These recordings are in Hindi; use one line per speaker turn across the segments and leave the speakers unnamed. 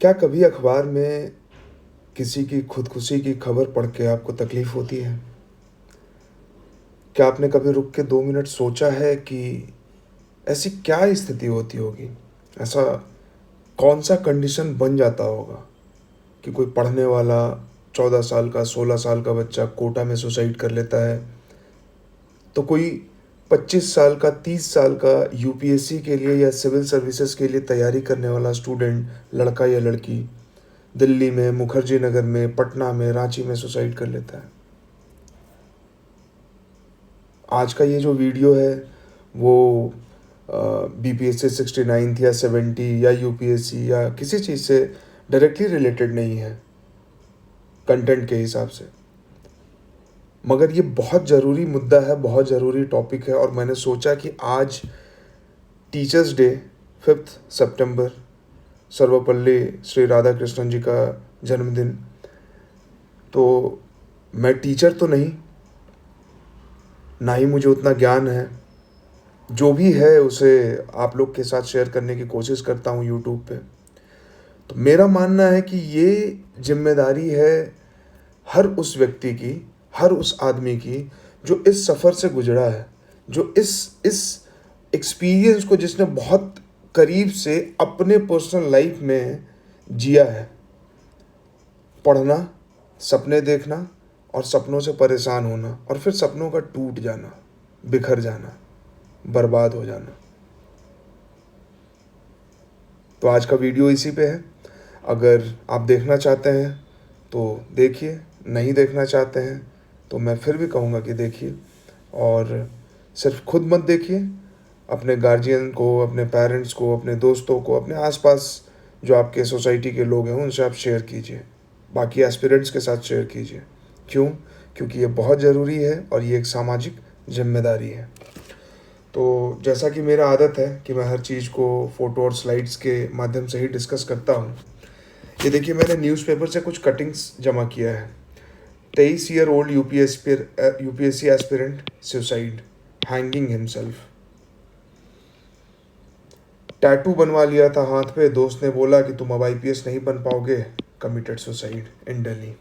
क्या कभी अखबार में किसी की खुदकुशी की खबर पढ़ के आपको तकलीफ़ होती है? क्या आपने कभी रुक के 2 मिनट सोचा है कि ऐसी क्या स्थिति होती होगी? ऐसा कौन-सा कंडीशन बन जाता होगा कि कोई पढ़ने वाला 14 साल का, 16 साल का बच्चा कोटा में सुसाइड कर लेता है, तो कोई 25 साल का, 30 साल का यूपीएससी के लिए या सिविल सर्विसेज़ के लिए तैयारी करने वाला स्टूडेंट, लड़का या लड़की, दिल्ली में, मुखर्जी नगर में, पटना में, रांची में सुसाइड कर लेता है। आज का ये जो वीडियो है वो बीपीएससी 69 या 70 या यूपीएससी या किसी चीज़ से डायरेक्टली रिलेटेड नहीं है कंटेंट के हिसाब से, मगर ये बहुत ज़रूरी मुद्दा है, बहुत ज़रूरी टॉपिक है। और मैंने सोचा कि आज टीचर्स डे 5 सितंबर, सर्वपल्ली श्री राधाकृष्णन जी का जन्मदिन, तो मैं टीचर तो नहीं, ना ही मुझे उतना ज्ञान है। जो भी है उसे आप लोग के साथ शेयर करने की कोशिश करता हूँ यूट्यूब पे। तो मेरा मानना है कि ये ज़िम्मेदारी है हर उस व्यक्ति की, हर उस आदमी की जो इस सफ़र से गुज़रा है, जो इस एक्सपीरियंस को जिसने बहुत करीब से अपने पर्सनल लाइफ में जिया है। पढ़ना, सपने देखना और सपनों से परेशान होना और फिर सपनों का टूट जाना, बिखर जाना, बर्बाद हो जाना। तो आज का वीडियो इसी पे है। अगर आप देखना चाहते हैं तो देखिए, नहीं देखना चाहते हैं तो मैं फिर भी कहूँगा कि देखिए। और सिर्फ खुद मत देखिए, अपने गार्जियन को, अपने पेरेंट्स को, अपने दोस्तों को, अपने आसपास जो आपके सोसाइटी के लोग हैं उनसे आप शेयर कीजिए, बाकी एस्पिरेंट्स के साथ शेयर कीजिए। क्यों? क्योंकि ये बहुत ज़रूरी है और ये एक सामाजिक जिम्मेदारी है। तो जैसा कि मेरा आदत है कि मैं हर चीज़ को फ़ोटो और स्लाइड्स के माध्यम से ही डिस्कस करता हूँ। ये देखिए, मैंने न्यूज़पेपर से कुछ कटिंग्स जमा किया है। 23 year old UPSC aspirant suicide, hanging himself. Tattoo बनवा लिया था हाथ पे, दोस्त ने बोला कि तुम अब आईपीएस नहीं बन पाओगे, committed suicide in Delhi.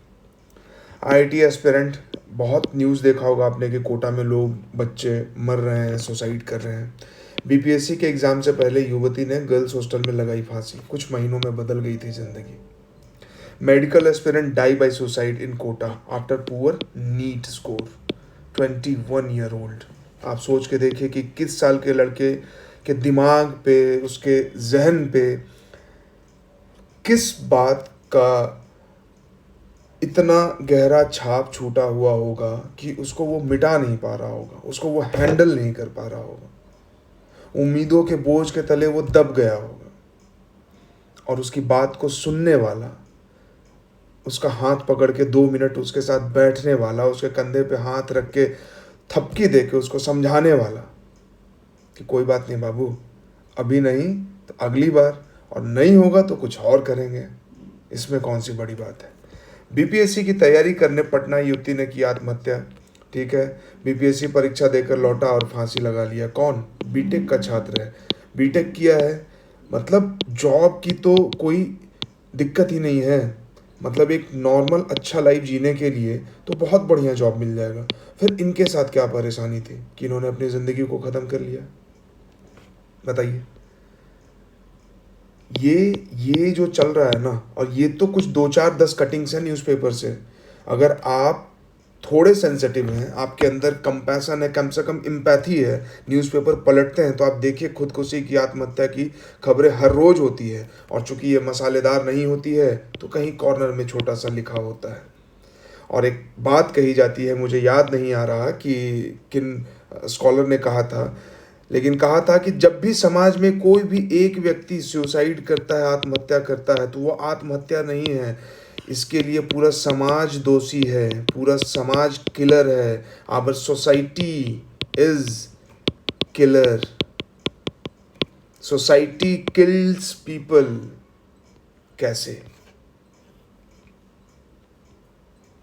IIT aspirant, बहुत न्यूज़ देखा होगा आपने कि कोटा में लोग, बच्चे मर रहे हैं, सुसाइड कर रहे हैं। बीपीएससी के एग्ज़ाम से पहले युवती ने गर्ल्स हॉस्टल में लगाई फांसी, कुछ महीनों में बदल गई थी ज़िंदगी। Medical aspirant die by suicide in Kota after poor NEET score, 21 year old. आप सोच के देखिए कि किस साल के लड़के के दिमाग पे, उसके जहन पे किस बात का इतना गहरा छाप छूटा हुआ होगा कि उसको वो मिटा नहीं पा रहा होगा, उसको वो हैंडल नहीं कर पा रहा होगा। उम्मीदों के बोझ के तले वो दब गया होगा और उसकी बात को सुनने वाला, उसका हाथ पकड़ के 2 मिनट उसके साथ बैठने वाला, उसके कंधे पे हाथ रख के थपकी दे के उसको समझाने वाला कि कोई बात नहीं बाबू, अभी नहीं तो अगली बार, और नहीं होगा तो कुछ और करेंगे, इसमें कौन सी बड़ी बात है। बीपीएससी की तैयारी करने पटना युवती ने की आत्महत्या। ठीक है, बीपीएससी परीक्षा देकर लौटा और फांसी लगा लिया। कौन? बीटेक का छात्र है, बीटेक किया है, मतलब जॉब की तो कोई दिक्कत ही नहीं है। मतलब एक नॉर्मल अच्छा लाइफ जीने के लिए तो बहुत बढ़िया जॉब मिल जाएगा। फिर इनके साथ क्या परेशानी थी कि इन्होंने अपनी ज़िंदगी को ख़त्म कर लिया? बताइए। ये जो चल रहा है ना, और ये तो कुछ 2 4 10 कटिंग्स हैं न्यूज़पेपर से। अगर आप थोड़े सेंसिटिव हैं, आपके अंदर कंपैशन है, कम से कम एम्पैथी है, न्यूज़पेपर पलटते हैं, तो आप देखिए खुदकुशी की, आत्महत्या की खबरें हर रोज़ होती है। और चूंकि ये मसालेदार नहीं होती है तो कहीं कॉर्नर में छोटा सा लिखा होता है। और एक बात कही जाती है, मुझे याद नहीं आ रहा कि किन स्कॉलर ने कहा था, लेकिन कहा था कि जब भी समाज में कोई भी एक व्यक्ति सुसाइड करता है, आत्महत्या करता है, तो वो आत्महत्या नहीं है, इसके लिए पूरा समाज दोषी है, पूरा समाज किलर है। Our society is killer, society kills people. कैसे?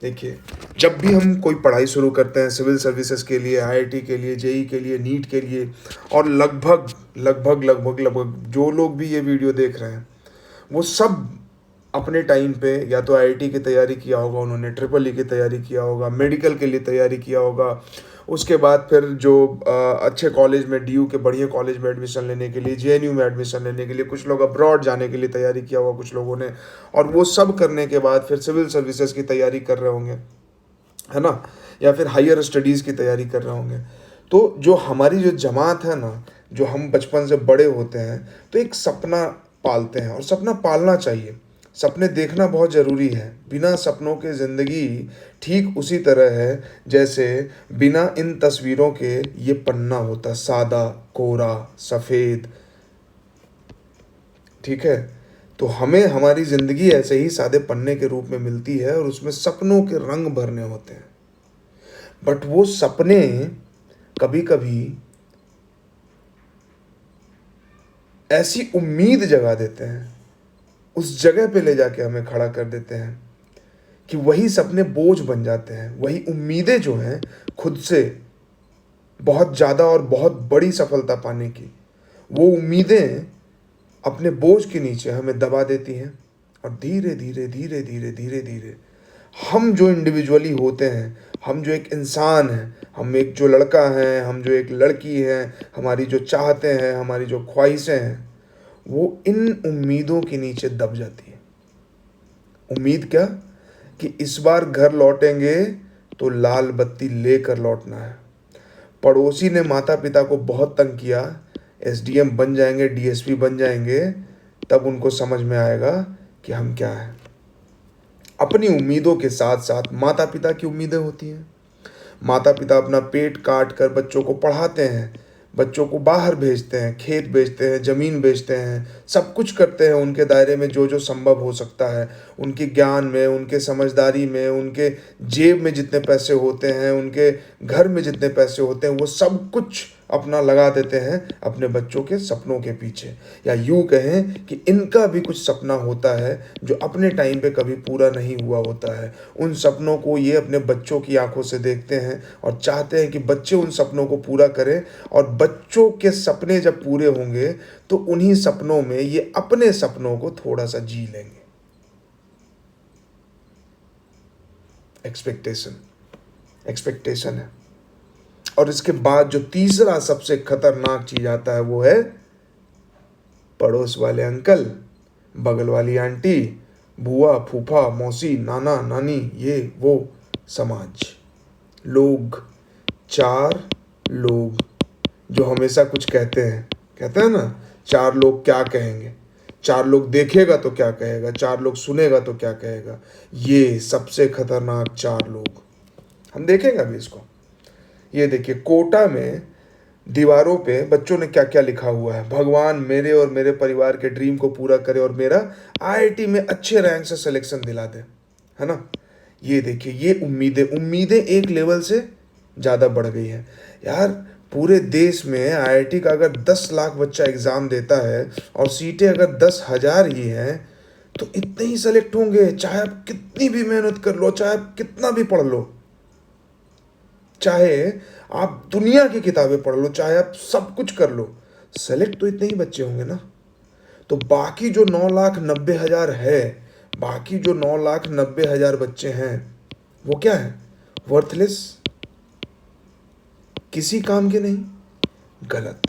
देखिए, जब भी हम कोई पढ़ाई शुरू करते हैं सिविल सर्विसेज के लिए, आईआईटी के लिए, जेई के लिए, नीट के लिए, और लगभग लगभग लगभग लगभग जो लोग भी ये वीडियो देख रहे हैं वो सब अपने टाइम पे या तो आईआईटी की तैयारी किया होगा उन्होंने, ट्रिपल ई की तैयारी किया होगा, मेडिकल के लिए तैयारी किया होगा। उसके बाद फिर जो अच्छे कॉलेज में, डीयू के बढ़िया कॉलेज में एडमिशन लेने के लिए, जेएनयू में एडमिशन लेने के लिए, कुछ लोग अब्रॉड जाने के लिए तैयारी किया होगा कुछ लोगों ने, और वो सब करने के बाद फिर सिविल सर्विसेज की तैयारी कर रहे होंगे, है ना, या फिर हायर स्टडीज़ की तैयारी कर रहे होंगे। तो जो हमारी जो जमात है ना, जो हम बचपन से बड़े होते हैं तो एक सपना पालते हैं, और सपना पालना चाहिए। सपने देखना बहुत ज़रूरी है। बिना सपनों के ज़िंदगी ठीक उसी तरह है जैसे बिना इन तस्वीरों के ये पन्ना होता, सादा, कोरा, सफ़ेद। ठीक है, तो हमें हमारी ज़िंदगी ऐसे ही सादे पन्ने के रूप में मिलती है, और उसमें सपनों के रंग भरने होते हैं। बट वो सपने कभी कभी ऐसी उम्मीद जगा देते हैं, उस जगह पे ले जाके हमें खड़ा कर देते हैं कि वही सपने बोझ बन जाते हैं। वही उम्मीदें जो हैं खुद से बहुत ज़्यादा और बहुत बड़ी सफलता पाने की, वो उम्मीदें अपने बोझ के नीचे हमें दबा देती हैं। और धीरे धीरे धीरे धीरे धीरे धीरे हम जो इंडिविजुअली होते हैं, हम जो एक इंसान हैं, हम एक जो लड़का हैं, हम जो एक लड़की हैं, हमारी जो चाहते हैं, हमारी जो ख्वाहिशें हैं, वो इन उम्मीदों के नीचे दब जाती है। उम्मीद क्या? कि इस बार घर लौटेंगे तो लाल बत्ती लेकर लौटना है। पड़ोसी ने माता पिता को बहुत तंग किया, एसडीएम बन जाएंगे, डीएसपी बन जाएंगे, तब उनको समझ में आएगा कि हम क्या हैं। अपनी उम्मीदों के साथ साथ माता पिता की उम्मीदें होती हैं। माता पिता अपना पेट काट कर बच्चों को पढ़ाते हैं, बच्चों को बाहर भेजते हैं, खेत बेचते हैं, ज़मीन बेचते हैं, सब कुछ करते हैं उनके दायरे में जो जो संभव हो सकता है, उनके ज्ञान में, उनके समझदारी में, उनके जेब में जितने पैसे होते हैं, उनके घर में जितने पैसे होते हैं, वो सब कुछ अपना लगा देते हैं अपने बच्चों के सपनों के पीछे। या यूँ कहें कि इनका भी कुछ सपना होता है जो अपने टाइम पे कभी पूरा नहीं हुआ होता है। उन सपनों को ये अपने बच्चों की आंखों से देखते हैं और चाहते हैं कि बच्चे उन सपनों को पूरा करें, और बच्चों के सपने जब पूरे होंगे तो उन्हीं सपनों में ये अपने सपनों को थोड़ा सा जी लेंगे। एक्सपेक्टेशन, एक्सपेक्टेशन है। और इसके बाद जो तीसरा सबसे खतरनाक चीज आता है वो है पड़ोस वाले अंकल, बगल वाली आंटी, बुआ, फूफा, मौसी, नाना, नानी, ये वो समाज, लोग, चार लोग जो हमेशा कुछ कहते हैं। कहते हैं ना, चार लोग क्या कहेंगे, चार लोग देखेगा तो क्या कहेगा, चार लोग सुनेगा तो क्या कहेगा। ये सबसे खतरनाक चार लोग, हम देखेंगे अभी इसको। ये देखिए, कोटा में दीवारों पे बच्चों ने क्या क्या लिखा हुआ है। भगवान मेरे और मेरे परिवार के ड्रीम को पूरा करे और मेरा आईआईटी में अच्छे रैंक से सिलेक्शन दिला दे, है ना। ये देखिए, ये उम्मीदें, उम्मीदें एक लेवल से ज़्यादा बढ़ गई हैं यार। पूरे देश में आईआईटी का अगर 10 लाख बच्चा एग्ज़ाम देता है और सीटें अगर 10,000 ही हैं, तो इतने ही सेलेक्ट होंगे, चाहे आप कितनी भी मेहनत कर लो, चाहे आप कितना भी पढ़ लो, चाहे आप दुनिया की किताबें पढ़ लो, चाहे आप सब कुछ कर लो, सेलेक्ट तो इतने ही बच्चे होंगे ना। तो बाकी जो 9,90,000 है, बाकी जो 9,90,000 बच्चे हैं, वो क्या है? वर्थलेस, किसी काम के नहीं, गलत।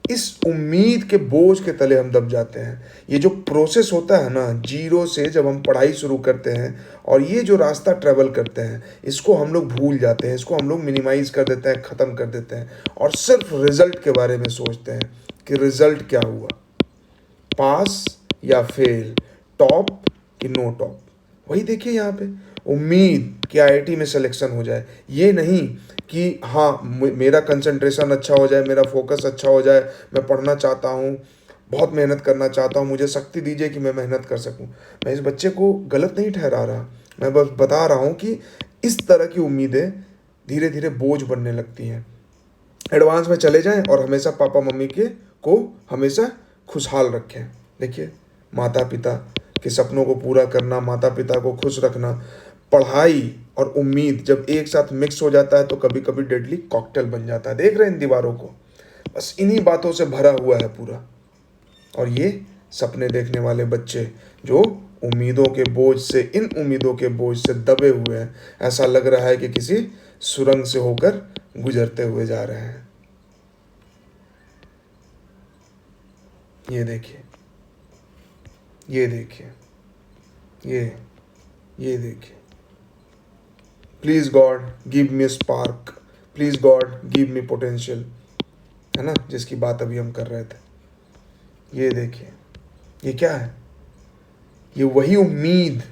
इस उम्मीद के बोझ के तले हम दब जाते हैं। ये जो प्रोसेस होता है ना, जीरो से जब हम पढ़ाई शुरू करते हैं और ये जो रास्ता ट्रैवल करते हैं, इसको हम लोग भूल जाते हैं, इसको हम लोग मिनिमाइज़ कर देते हैं, ख़त्म कर देते हैं, और सिर्फ रिज़ल्ट के बारे में सोचते हैं कि रिज़ल्ट क्या हुआ, पास या फेल, टॉप कि नो टॉप। वही देखिए यहाँ पे, उम्मीद कि आईआईटी में सिलेक्शन हो जाए, ये नहीं कि हाँ मेरा कंसंट्रेशन अच्छा हो जाए, मेरा फोकस अच्छा हो जाए, मैं पढ़ना चाहता हूँ, बहुत मेहनत करना चाहता हूँ, मुझे शक्ति दीजिए कि मैं मेहनत कर सकूँ। मैं इस बच्चे को गलत नहीं ठहरा रहा, मैं बस बता रहा हूँ कि इस तरह की उम्मीदें धीरे धीरे बोझ बनने लगती हैं। एडवांस में चले जाएं और हमेशा पापा मम्मी के को हमेशा खुशहाल रखें। देखिए, माता पिता के सपनों को पूरा करना, माता पिता को खुश रखना, पढ़ाई और उम्मीद जब एक साथ मिक्स हो जाता है तो कभी कभी डेडली कॉकटेल बन जाता है। देख रहे हैं इन दीवारों को, बस इन्हीं बातों से भरा हुआ है पूरा, और ये सपने देखने वाले बच्चे जो उम्मीदों के बोझ से, इन उम्मीदों के बोझ से दबे हुए हैं। ऐसा लग रहा है कि किसी सुरंग से होकर गुजरते हुए जा रहे हैं। ये देखिए, ये देखिए, ये देखिए। Please God give me spark, please God give me potential, है ना, जिसकी बात अभी हम कर रहे थे। ये देखिए, ये क्या है? ये वही उम्मीद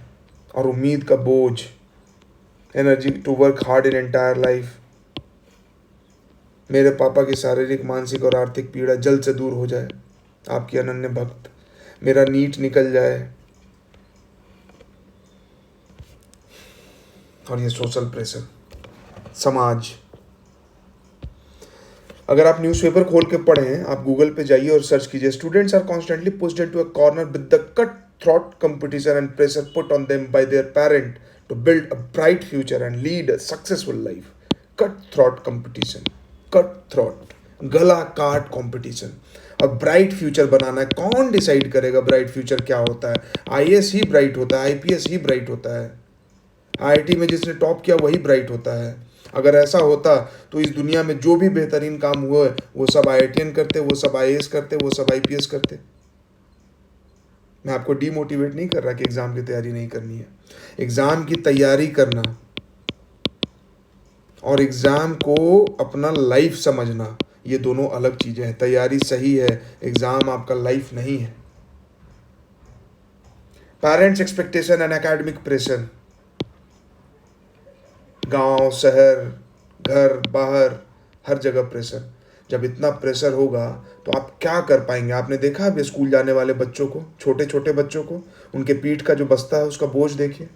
और उम्मीद का बोझ, energy to work hard in entire life. मेरे पापा की शारीरिक, मानसिक और आर्थिक पीड़ा जल्द से दूर हो जाए, आपकी अनन्य भक्त। मेरा नीट निकल जाए। और ये सोशल प्रेशर, समाज। अगर आप न्यूज़पेपर खोल के पढ़ें, आप गूगल पे जाइए और सर्च कीजिए, students are constantly pushed into a corner with the cut throat competition and pressure put on them by their parent to build a bright future and lead a successful life. Cut throat competition, cut throat, गला काट कंपटीशन। अब ब्राइट फ्यूचर बनाना है, कौन डिसाइड करेगा ब्राइट फ्यूचर क्या होता है? आईएएस ही ब्राइट होता है, आईपीएस ही ब्राइट होता है। आईआईटी में जिसने टॉप किया वही ब्राइट होता है। अगर ऐसा होता तो इस दुनिया में जो भी बेहतरीन काम हुआ है वो सब आईआईटीएन करते, वो सब आईएएस करते, वो सब आईपीएस करते। मैं आपको डीमोटिवेट नहीं कर रहा कि एग्जाम की तैयारी नहीं करनी है। एग्जाम की तैयारी करना और एग्जाम को अपना लाइफ समझना, ये दोनों अलग चीजें हैं। तैयारी सही है, एग्जाम आपका लाइफ नहीं है। Parents expectation and academic pressure, गांव, शहर, घर, बाहर, हर जगह प्रेशर। जब इतना प्रेशर होगा तो आप क्या कर पाएंगे? आपने देखा अभी स्कूल जाने वाले बच्चों को, छोटे छोटे बच्चों को, उनके पीठ का जो बस्ता है उसका बोझ देखिए।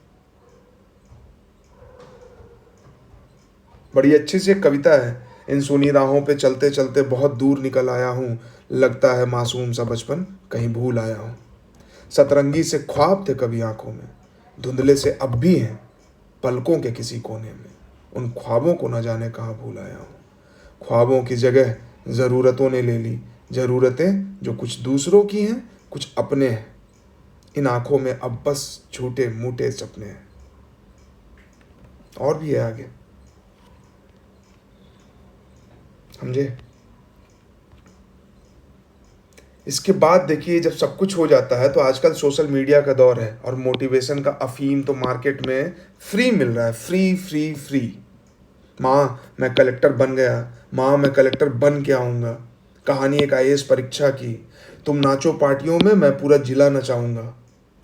बड़ी अच्छी सी एक कविता है, इन सुनी राहों पे चलते चलते बहुत दूर निकल आया हूँ, लगता है मासूम सा बचपन कहीं भूल आया हूँ। सतरंगी से ख्वाब थे कभी आंखों में, धुंधले से अब भी हैं पलकों के किसी कोने में। उन ख्वाबों को न जाने कहाँ भूल आया हूँ। ख्वाबों की जगह ज़रूरतों ने ले ली, ज़रूरतें जो कुछ दूसरों की हैं, कुछ अपने हैं। इन आंखों में अब बस झूठे मूठे सपने हैं। और भी है आगे, समझे? इसके बाद देखिए, जब सब कुछ हो जाता है तो आजकल सोशल मीडिया का दौर है और मोटिवेशन का अफीम तो मार्केट में फ्री मिल रहा है। Free free free. माँ मैं कलेक्टर बन गया, माँ मैं कलेक्टर बन के आऊँगा। कहानी एक आईएएस परीक्षा की, तुम नाचो पार्टियों में मैं पूरा जिला नचाऊंगा।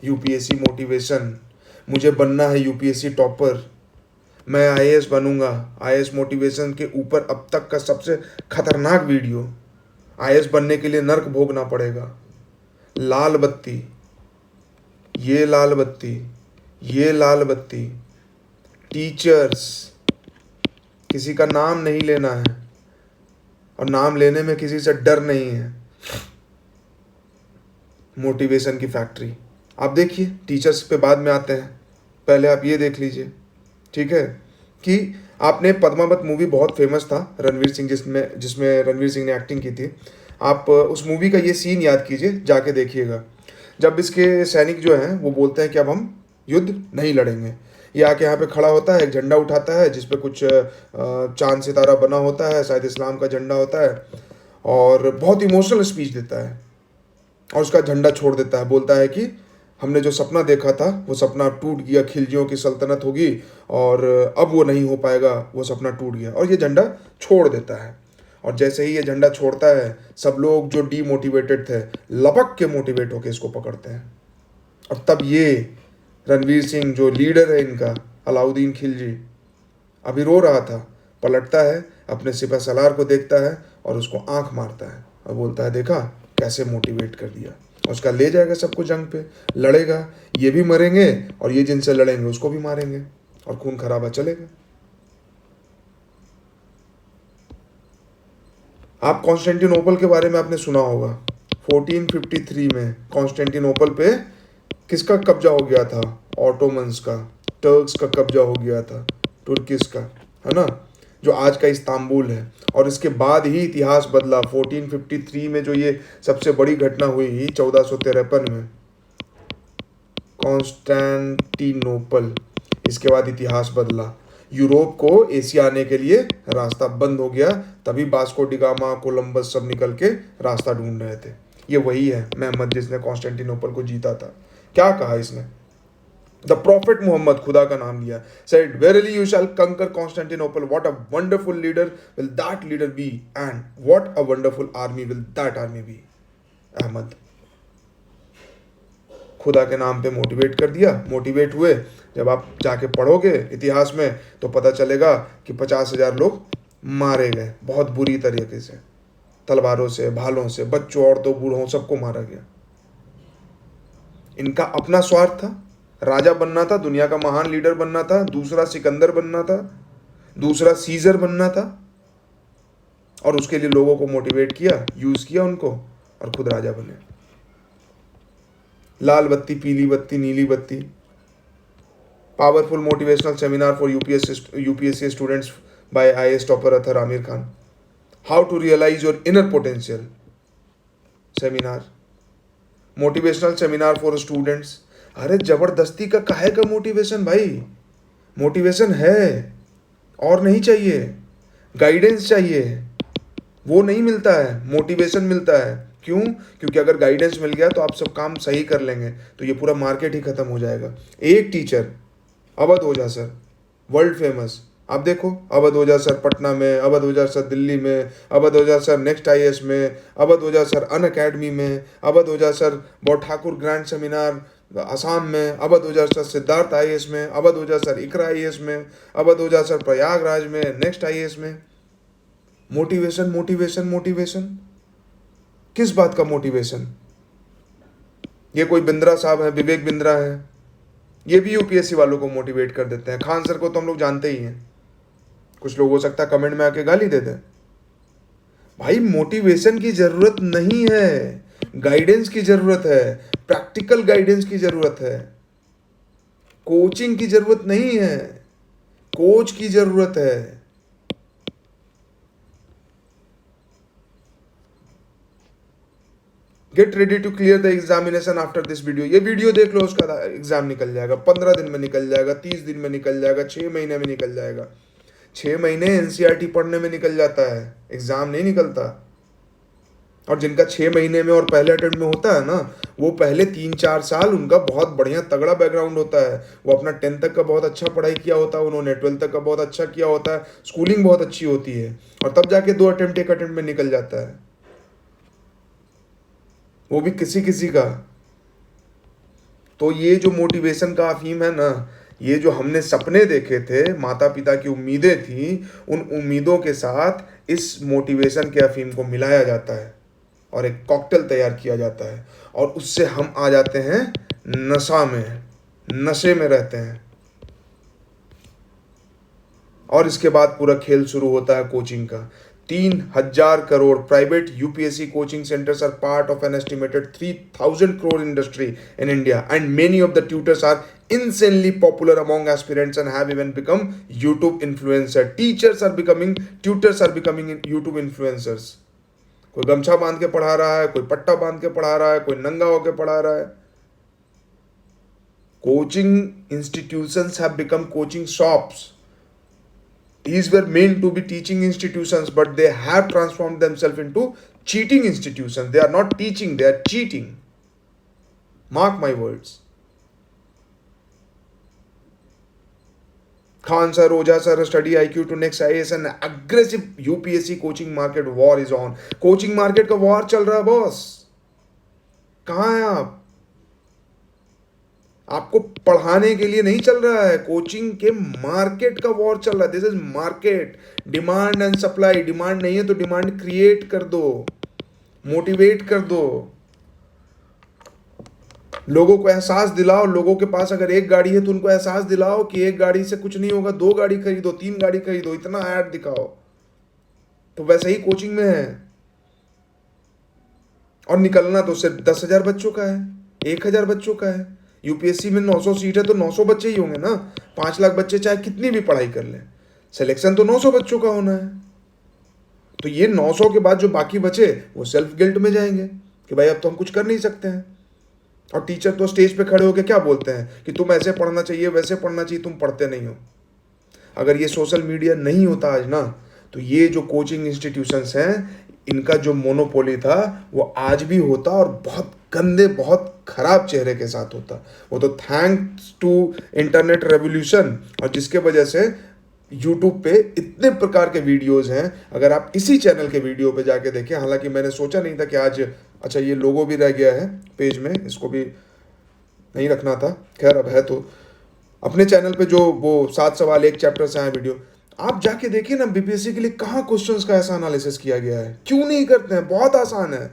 यूपीएससी मोटिवेशन, मुझे बनना है यूपीएससी टॉपर, मैं आईएएस बनूंगा। आईएएस मोटिवेशन के ऊपर अब तक का सबसे खतरनाक वीडियो, आईएएस बनने के लिए नर्क भोगना पड़ेगा। लाल बत्ती, ये लाल बत्ती, ये लाल बत्ती। टीचर्स, किसी का नाम नहीं लेना है और नाम लेने में किसी से डर नहीं है। मोटिवेशन की फैक्ट्री। आप देखिए, टीचर्स पे बाद में आते हैं, पहले आप ये देख लीजिए, ठीक है, कि आपने पद्मावत मूवी बहुत फेमस था, रणवीर सिंह जिसमें जिसमें रणवीर सिंह ने एक्टिंग की थी। आप उस मूवी का ये सीन याद कीजिए, जाके देखिएगा। जब इसके सैनिक जो हैं वो बोलते हैं कि अब हम युद्ध नहीं लड़ेंगे, ये आके यहाँ पे खड़ा होता है, एक झंडा उठाता है जिसपे कुछ चांद सितारा बना होता है, शायद इस्लाम का झंडा होता है, और बहुत इमोशनल स्पीच देता है और उसका झंडा छोड़ देता है। बोलता है कि हमने जो सपना देखा था वो सपना टूट गया, खिलजियों की सल्तनत होगी और अब वो नहीं हो पाएगा, वो सपना टूट गया, और ये झंडा छोड़ देता है। और जैसे ही ये झंडा छोड़ता है, सब लोग जो डीमोटिवेटेड थे लपक के मोटिवेट होकर इसको पकड़ते हैं। और तब ये रणवीर सिंह जो लीडर है इनका, अलाउद्दीन खिलजी, अभी रो रहा था, पलटता है, अपने सिपह सलार को देखता है और उसको आंख मारता है और बोलता है देखा कैसे मोटिवेट कर दिया। उसका ले जाएगा सबको जंग पे, लड़ेगा, ये भी मरेंगे और ये जिनसे लड़ेंगे उसको भी मारेंगे और खून खराबा चलेगा। आप कॉन्स्टेंटिनोपल के बारे में आपने सुना होगा। 1453 में कॉन्स्टेंटिनोपल पे किसका कब्जा हो गया था? ऑटोमन्स का, टर्क्स का कब्जा हो गया था, तुर्किस का, है ना, जो आज का इस्तांबुल है। और इसके बाद ही इतिहास बदला। 1453 में जो ये सबसे बड़ी घटना हुई 1453 में, कॉन्स्टेंटिनोपल, इसके बाद इतिहास बदला। यूरोप को एशिया आने के लिए रास्ता बंद हो गया, तभी वास्को डी गामा, कोलंबस सब निकल के रास्ता ढूंढ रहे थे। ये वही है महमद जिसने कॉन्स्टेंटिनोपल को जीता था। क्या कहा इसने? द प्रॉफिट मोहम्मद, खुदा का नाम लिया, said verily you shall conquer Constantinople, what a wonderful leader will that leader be and what a wonderful army will that army be। Ahmad खुदा के नाम पे मोटिवेट कर दिया। मोटिवेट हुए, जब आप जाके पढ़ोगे इतिहास में तो पता चलेगा कि 50,000 लोग मारे गए बहुत बुरी तरीके से, तलवारों से, भालों से, बच्चों, औरतों, बूढ़ों, सबको मारा गया। इनका अपना स्वार्थ था, राजा बनना था, दुनिया का महान लीडर बनना था, दूसरा सिकंदर बनना था, दूसरा सीजर बनना था, और उसके लिए लोगों को मोटिवेट किया, यूज किया उनको, और खुद राजा बने। लाल बत्ती, पीली बत्ती, नीली बत्ती, powerful motivational seminar for UPSC students by IAS topper Athar Aamir Khan, how to realise your inner potential seminar, motivational seminar for students. अरे जबरदस्ती का काहे का मोटिवेशन भाई? मोटिवेशन है और नहीं चाहिए, गाइडेंस चाहिए, वो नहीं मिलता है, मोटिवेशन मिलता है। क्यों? क्योंकि अगर गाइडेंस मिल गया तो आप सब काम सही कर लेंगे, तो ये पूरा मार्केट ही खत्म हो जाएगा। एक टीचर अवध ओझा सर, वर्ल्ड फेमस, आप देखो, अवध ओझा सर पटना में, अवध ओझा सर दिल्ली में, अवध ओझा सर नेक्स्ट आईएएस में, अवध ओझा सर अन अकेडमी में, अवध ओझा सर बौद्ध ठाकुर ग्रैंड सेमिनार असम में, अवध ओझा सर सिद्धार्थ आईएएस में, अवध ओझा सर इकरा आईएएस में, अवध ओझा सर प्रयागराज में, नेक्स्ट आईएएस में। मोटिवेशन मोटिवेशन मोटिवेशन, किस बात का मोटिवेशन? ये कोई बिंद्रा साहब है, विवेक बिंद्रा है, ये भी यूपीएससी वालों को मोटिवेट कर देते हैं। खान सर को तो हम लोग जानते ही हैं, कुछ लोग हो सकता है कमेंट में आके गाली दे दें। भाई मोटिवेशन की जरूरत नहीं है, गाइडेंस की जरूरत है, प्रैक्टिकल गाइडेंस की जरूरत है, कोचिंग की जरूरत नहीं है, कोच की जरूरत है। Get ready to clear the examination after this video. ये वीडियो देख लो, उसका एग्जाम निकल जाएगा, 15 दिन में निकल जाएगा, 30 दिन में निकल जाएगा, 6 महीने में निकल जाएगा। 6 महीने एनसीईआरटी पढ़ने में निकल जाता है, एग्जाम नहीं निकलता। और जिनका 6 महीने में और पहले अटेम्प्ट में होता है ना, वो पहले 3-4 साल उनका बहुत बढ़िया तगड़ा बैकग्राउंड होता है। वो अपना 10th तक का बहुत अच्छा पढ़ाई किया होता है, उन्होंने 12th तक का बहुत अच्छा किया होता है, स्कूलिंग बहुत अच्छी होती है, और तब जाके 2 अटेम्प्ट 1 अटेम्प्ट में निकल जाता है, वो भी किसी किसी का। तो ये जो मोटिवेशन का अफीम है ना, ये जो हमने सपने देखे थे, माता पिता की उम्मीदें थी, उन उम्मीदों के साथ इस मोटिवेशन के अफीम को मिलाया जाता है और एक कॉकटेल तैयार किया जाता है, और उससे हम आ जाते हैं नशा में, नशे में रहते हैं। और इसके बाद पूरा खेल शुरू होता है कोचिंग का। 3,000 crore private UPSC coaching centres are part of an estimated 3,000 crore industry in India, and many of the tutors are insanely popular among aspirants and have even become YouTube influencer. Tutors are becoming YouTube influencers. कोई गमछा बांध के पढ़ा रहा है, कोई पट्टा बांध के पढ़ा रहा है, कोई नंगा होके पढ़ा रहा है। Coaching institutions have become coaching shops. These were meant to be teaching institutions, but they have transformed themselves into cheating institutions. They are not teaching, they are cheating. Mark my words. Khan sir, Oja sir, study IQ to next IAS, and aggressive UPSC coaching market war is on. Coaching market का war चल रहा है बॉस। कहाँ हैं आप? आपको पढ़ाने के लिए नहीं चल रहा है, कोचिंग के मार्केट का वॉर चल रहा है। This is market, demand and supply. Demand नहीं है तो डिमांड क्रिएट कर दो, मोटिवेट कर दो, लोगों को एहसास दिलाओ। लोगों के पास अगर एक गाड़ी है तो उनको एहसास दिलाओ कि एक गाड़ी से कुछ नहीं होगा, 2 गाड़ी खरीदो, 3 गाड़ी खरीदो, इतना ऐड दिखाओ। तो वैसे ही कोचिंग में है। और निकलना तो सिर्फ 10,000 बच्चों का है, 1,000 बच्चों का है। यूपीएससी में 900 सीट है तो 900 बच्चे ही होंगे ना। 5 लाख बच्चे चाहे कितनी भी पढ़ाई कर लें, सिलेक्शन तो 900 बच्चों का होना है, तो ये 900 के बाद जो बाकी बचे वो सेल्फ गिल्ट में जाएंगे कि भाई अब तो हम कुछ कर नहीं सकते हैं। और टीचर तो स्टेज पे खड़े होकर क्या बोलते हैं कि तुम ऐसे पढ़ना चाहिए, वैसे पढ़ना चाहिए, तुम पढ़ते नहीं हो। अगर ये सोशल मीडिया नहीं होता आज ना, तो ये जो कोचिंग इंस्टीट्यूशंस हैं, इनका जो मोनोपोली था वो आज भी होता, और बहुत गंदे, बहुत खराब चेहरे के साथ होता। वो तो थैंक्स टू इंटरनेट रेवोल्यूशन, और जिसके वजह से यूट्यूब पे इतने प्रकार के वीडियोस हैं। अगर आप इसी चैनल के वीडियो पे जाके देखें, हालांकि मैंने सोचा नहीं था कि आज, अच्छा ये लोगो भी रह गया है पेज में, इसको भी नहीं रखना था, खैर अब है। तो अपने चैनल पे जो वो 7 सवाल 1 चैप्टर से आए वीडियो, आप जाके देखिए ना, बीपीएससी के लिए कहाँ क्वेश्चंस का ऐसा एनालिसिस किया गया है। क्यों नहीं करते हैं? बहुत आसान है,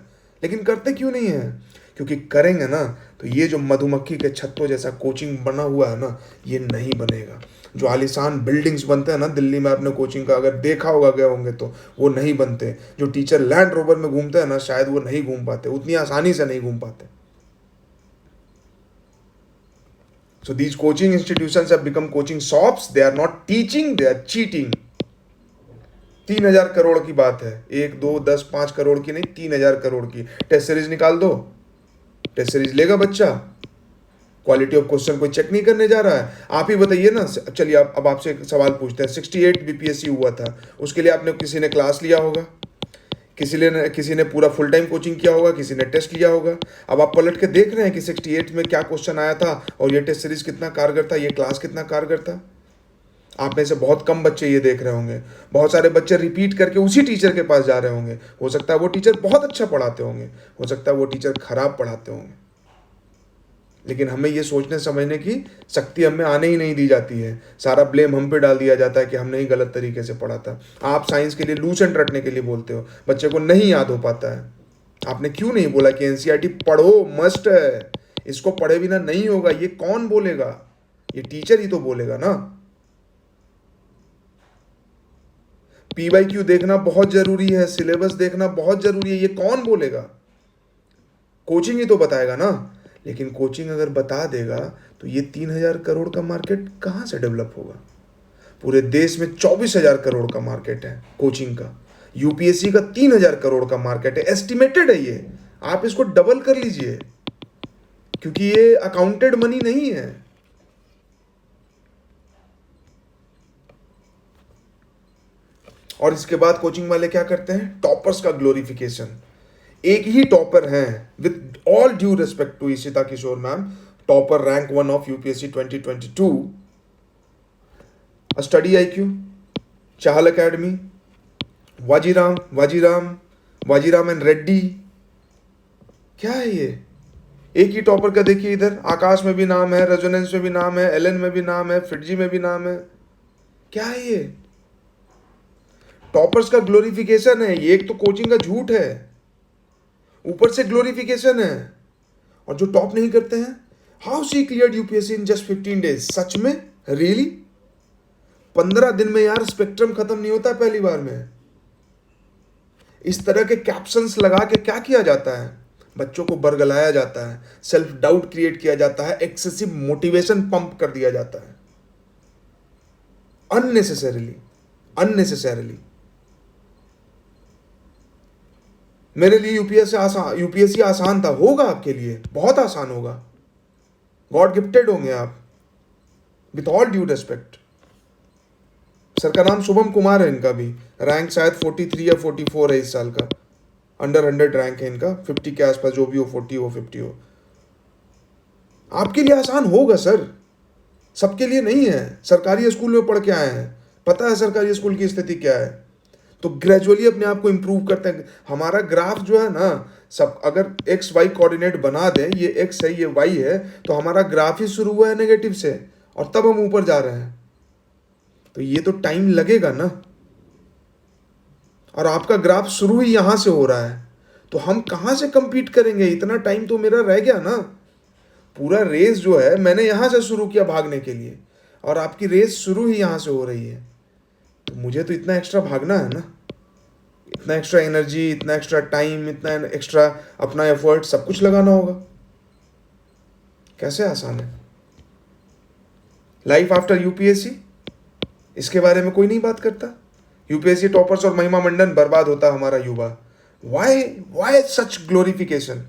लेकिन करते क्यों नहीं है? क्योंकि करेंगे ना तो ये जो मधुमक्खी के छत्तों जैसा कोचिंग बना हुआ है ना, ये नहीं बनेगा। जो आलीशान बिल्डिंग्स बनते हैं ना दिल्ली में, आपने कोचिंग का अगर देखा होगा, गए होंगे तो, वो नहीं बनते। जो टीचर लैंड रोवर में घूमते हैं ना, शायद वो नहीं घूम पाते, उतनी आसानी से नहीं घूम पाते। So these coaching institutions have become coaching shops. They are not teaching, they are cheating. 3,000 crore की बात है, 1, 2, 10, 5 करोड़ की नहीं, 3,000 करोड़ की। टेस्ट सीरीज निकाल दो, टेस्ट सीरीज लेगा बच्चा, क्वालिटी ऑफ क्वेश्चन कोई चेक नहीं करने जा रहा है। आप ही बताइए ना। चलिए अब आपसे एक सवाल पूछते हैं। 68 बीपीएससी हुआ था, उसके लिए आपने किसी ने क्लास लिया होगा, किसी ने पूरा फुल टाइम कोचिंग किया होगा, किसी ने टेस्ट लिया होगा। अब आप पलट के देख रहे हैं कि 68 में क्या क्वेश्चन आया था, और ये टेस्ट सीरीज कितना कारगर था, ये क्लास कितना कारगर था। आप में से बहुत कम बच्चे ये देख रहे होंगे, बहुत सारे बच्चे रिपीट करके उसी टीचर के पास जा रहे होंगे। हो सकता है वो टीचर बहुत अच्छा पढ़ाते होंगे, हो सकता है वो टीचर खराब पढ़ाते होंगे, लेकिन हमें ये सोचने समझने की शक्ति हमें आने ही नहीं दी जाती है। सारा ब्लेम हम पे डाल दिया जाता है कि हमने ही गलत तरीके से पढ़ा था। आप साइंस के लिए लूसेंट रटने के लिए बोलते हो, बच्चे को नहीं याद हो पाता है। आपने क्यों नहीं बोला कि एनसीईआरटी पढ़ो, मस्ट है, इसको पढ़े बिना नहीं होगा? ये कौन बोलेगा? ये टीचर ही तो बोलेगा ना। पीवाईक्यू देखना बहुत जरूरी है, सिलेबस देखना बहुत जरूरी है, ये कौन बोलेगा? कोचिंग ही तो बताएगा ना। लेकिन कोचिंग अगर बता देगा तो ये 3,000 करोड़ का मार्केट कहाँ से डेवलप होगा? पूरे देश में 24,000 करोड़ का मार्केट है कोचिंग का। यूपीएससी का 3,000 करोड़ का मार्केट है, एस्टिमेटेड है ये। आप इसको डबल कर लीजिए, क्योंकि ये अकाउंटेड मनी नहीं है। और इसके बाद कोचिंग वाले क्या करते हैं? टॉपर्स का ग्लोरिफिकेशन। एक ही टॉपर हैं, with all due respect to Ishita Kishore ma'am, topper rank 1 of UPSC 2022, study IQ, Chahal academy, Vajiram and Reddy. क्या है ये? एक ही टॉपर का देखिए, इधर आकाश में भी नाम है, रेजोनेंस में भी नाम है, एलन में भी नाम है, फिटजी में भी नाम है। क्या है ये? टॉपर्स का ग्लोरिफिकेशन है ये। एक तो कोचिंग का झूठ है, ऊपर से ग्लोरिफिकेशन है। और जो टॉप नहीं करते हैं, how she cleared UPSC in just 15 days. सच में? रियली? 15 दिन में यार स्पेक्ट्रम खत्म नहीं होता पहली बार में। इस तरह के कैप्शंस लगा के क्या किया जाता है? बच्चों को बरगलाया जाता है, सेल्फ डाउट क्रिएट किया जाता है, एक्सेसिव मोटिवेशन पंप कर दिया जाता है अननेसेसरीली। मेरे लिए यूपीएससी आसान था, होगा आपके लिए बहुत आसान होगा। गॉड गिफ्टेड होंगे आप, with all due respect. Sir का नाम शुभम कुमार है, इनका भी रैंक शायद 43 या 44 है इस साल का, अंडर 100 रैंक है इनका, 50 के आसपास, जो भी हो, 40 हो 50 हो। आपके लिए आसान होगा सर, सबके लिए नहीं है। सरकारी स्कूल में पढ़ के आए हैं, पता है सरकारी स्कूल की स्थिति क्या है। तो ग्रेजुअली अपने आप को इंप्रूव करते हैं। हमारा ग्राफ जो है ना, सब अगर एक्स वाई कोऑर्डिनेट बना दें, ये एक्स है ये वाई है, तो हमारा ग्राफ ही शुरू हुआ है नेगेटिव से, और तब हम ऊपर जा रहे हैं। तो ये तो टाइम लगेगा ना, और आपका ग्राफ शुरू ही यहां से हो रहा है, तो हम कहां से कंपीट करेंगे? इतना टाइम तो मेरा रह गया ना। पूरा रेस जो है मैंने यहां से शुरू किया भागने के लिए, और आपकी रेस शुरू ही यहां से हो रही है। तो मुझे तो इतना एक्स्ट्रा भागना है ना, इतना एक्स्ट्रा एनर्जी, इतना एक्स्ट्रा टाइम, इतना एक्स्ट्रा अपना एफर्ट, सब कुछ लगाना होगा। कैसे आसान है लाइफ आफ्टर यूपीएससी? इसके बारे में कोई नहीं बात करता। यूपीएससी टॉपर्स और महिमा मंडन, बर्बाद होता हमारा युवा। वाई वाई सच ग्लोरिफिकेशन।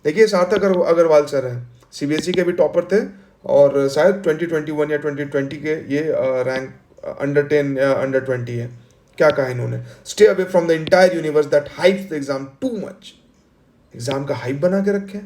देखिए सार्थक अग्रवाल सर हैं, सीबीएसई के भी टॉपर थे और शायद 2021 या 2020 के ये रैंक अंडर 10 या अंडर 20 है। क्या कहा इन्होंने? Stay away from the entire universe that hypes the exam too much. Exam का हाइप बना के रखे।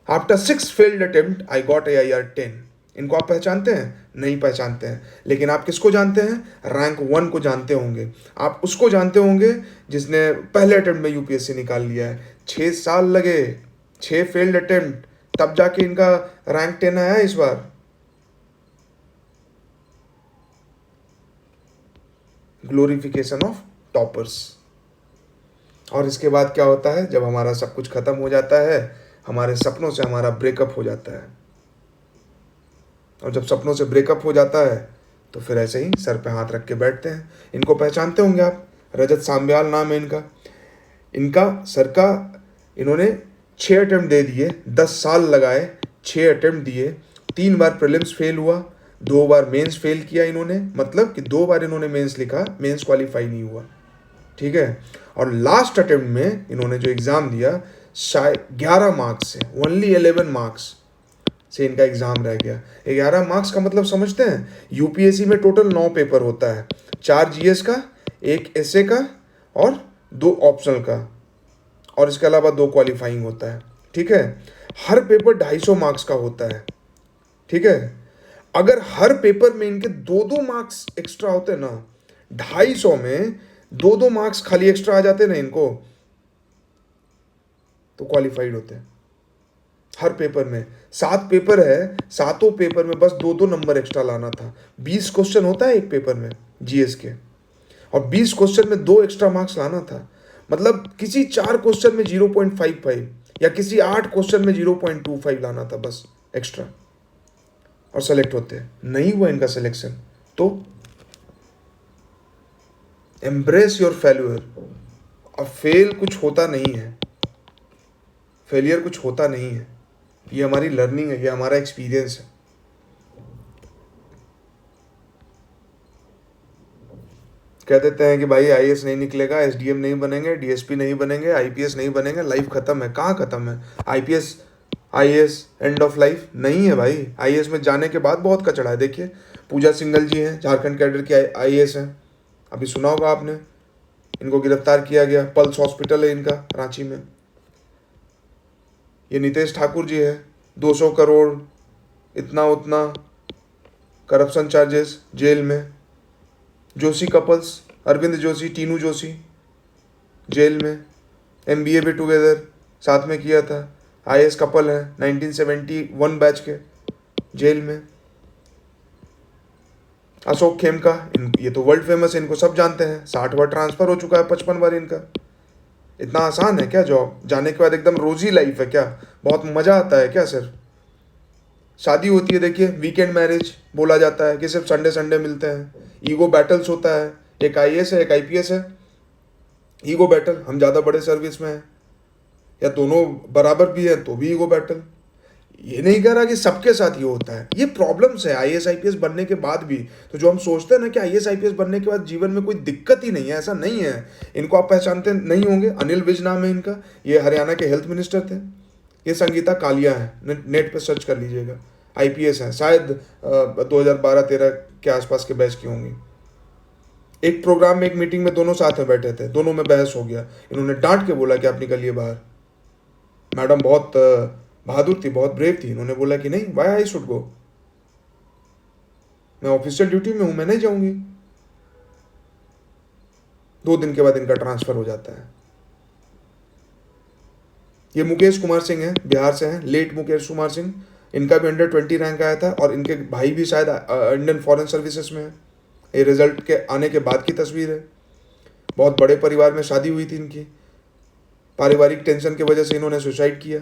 After 6 failed attempt I got AIR 10। इनको आप पहचानते हैं? नहीं पहचानते हैं। लेकिन आप किसको जानते हैं? रैंक 1 को जानते होंगे। आप उसको जानते होंगे जिसने पहले अटेम्प्ट में यूपीएससी निकाल लिया है। 6 साल लगे, 6 फेल्ड अटेम्प्ट, तब जाके इनका रैंक 10 आया इस बार। Glorification of toppers. और इसके बाद क्या होता है? जब हमारा सब कुछ खत्म हो जाता है, हमारे सपनों से हमारा ब्रेकअप हो जाता है। और जब सपनों से ब्रेकअप हो जाता है तो फिर ऐसे ही सर पे हाथ रख के बैठते हैं। इनको पहचानते होंगे आप, रजत साम्याल नाम है इनका। इनका सर का, इन्होंने 6 अटेम्प्ट दे दिए, 10 साल लगाए, 6 अटेम्प्ट दिए, 3 बार प्रीलिम्स फेल हुआ, 2 बार मेंस फेल किया इन्होंने। मतलब कि 2 बार इन्होंने मेंस लिखा, मेंस क्वालिफाई नहीं हुआ, ठीक है। और लास्ट अटेम्प्ट में इन्होंने जो एग्ज़ाम दिया, शायद 11 मार्क्स से, ओनली 11 मार्क्स से इनका एग्ज़ाम रह गया। 11 मार्क्स का मतलब समझते हैं? यूपीएससी में टोटल 9 पेपर होता है, 4 जीएस का, 1 एसए का और 2 ऑप्शनल का, और इसके अलावा 2 क्वालिफाइंग होता है, ठीक है। हर पेपर 250 मार्क्स का होता है, ठीक है। अगर हर पेपर में इनके 2-2 मार्क्स एक्स्ट्रा होते ना, 250 में 2-2 मार्क्स खाली एक्स्ट्रा आ जाते ना इनको, तो क्वालिफाइड होते हैं। हर पेपर में 7 पेपर है, 7 पेपर में बस 2-2 नंबर एक्स्ट्रा लाना था। 20 क्वेश्चन होता है एक पेपर में जीएस के, और 20 क्वेश्चन में 2 एक्स्ट्रा मार्क्स लाना था। मतलब किसी 4 क्वेश्चन में 0.55 या किसी 8 क्वेश्चन में 0.25 लाना था बस एक्स्ट्रा, और सेलेक्ट होते हैं। नहीं हुआ इनका सिलेक्शन। तो एम्ब्रेस योर फेल्यूर। अब फेल कुछ होता नहीं है, फेलियर कुछ होता नहीं है, ये हमारी लर्निंग है, ये हमारा एक्सपीरियंस है। कह देते हैं कि भाई आईएएस नहीं निकलेगा, एसडीएम नहीं बनेंगे, डीएसपी नहीं बनेंगे, आईपीएस नहीं बनेंगे, लाइफ खत्म है। कहाँ खत्म है? IPS IAS end of life नहीं है भाई। आईएएस में जाने के बाद बहुत कचड़ा है। देखिए पूजा सिंघल जी हैं, झारखंड कैडर की आईएएस हैं, अभी सुना होगा आपने। इनको गिरफ्तार किया गया, पल्स हॉस्पिटल है इनका रांची में। ये नितेश ठाकुर जी है, 200 करोड़ इतना उतना करप्शन चार्जेस, जेल में। जोशी कपल्स, अरविंद जोशी, टीनू जोशी जेल में। एमबीए भी टुगेदर साथ में किया था। आईएएस कपल है, 1971 बैच के, जेल में। अशोक खेमका, ये तो वर्ल्ड फेमस है, इनको सब जानते हैं। 60 बार ट्रांसफर हो चुका है, 55 बार इनका। इतना आसान है क्या जॉब? जाने के बाद एकदम रोजी लाइफ है क्या? बहुत मज़ा आता है क्या सर? शादी होती है, देखिए वीकेंड मैरिज बोला जाता है कि सिर्फ संडे संडे मिलते हैं। ईगो बैटल्स होता है, एक आईएएस है एक आईपीएस है, ईगो बैटल, हम ज़्यादा बड़े सर्विस में हैं या दोनों बराबर भी है तो भी ईगो बैटल। ये नहीं कह रहा कि सबके साथ ये होता है, ये प्रॉब्लम्स है आईएएस आईपीएस बनने के बाद भी। तो जो हम सोचते हैं ना कि आईएएस आईपीएस बनने के बाद जीवन में कोई दिक्कत ही नहीं है, ऐसा नहीं है। इनको आप पहचानते नहीं होंगे, अनिल विज नाम है इनका, ये हरियाणा के हेल्थ मिनिस्टर थे। ये संगीता कालिया है, नेट पे सर्च कर लीजिएगा, आईपीएस हैं, शायद 2012-13 के आसपास के बैच की होंगी। एक प्रोग्राम में, एक मीटिंग में दोनों साथ में बैठे थे, दोनों में बहस हो गया। इन्होंने डांट के बोला कि आप निकलिए बाहर। मैडम बहुत बहादुर थी, बहुत ब्रेव थी, इन्होंने बोला कि नहीं, वाई आई शुड गो, मैं ऑफिशियल ड्यूटी में हूं, मैं नहीं जाऊंगी। 2 दिन के बाद इनका ट्रांसफर हो जाता है। ये मुकेश कुमार सिंह हैं, बिहार से हैं, लेट मुकेश कुमार सिंह। इनका भी अंडर 20 रैंक आया था, और इनके भाई भी शायद इंडियन फॉरेन सर्विसेज में है। ये रिजल्ट के आने के बाद की तस्वीर है। बहुत बड़े परिवार में शादी हुई थी इनकी, पारिवारिक टेंशन की वजह से इन्होंने सुसाइड किया।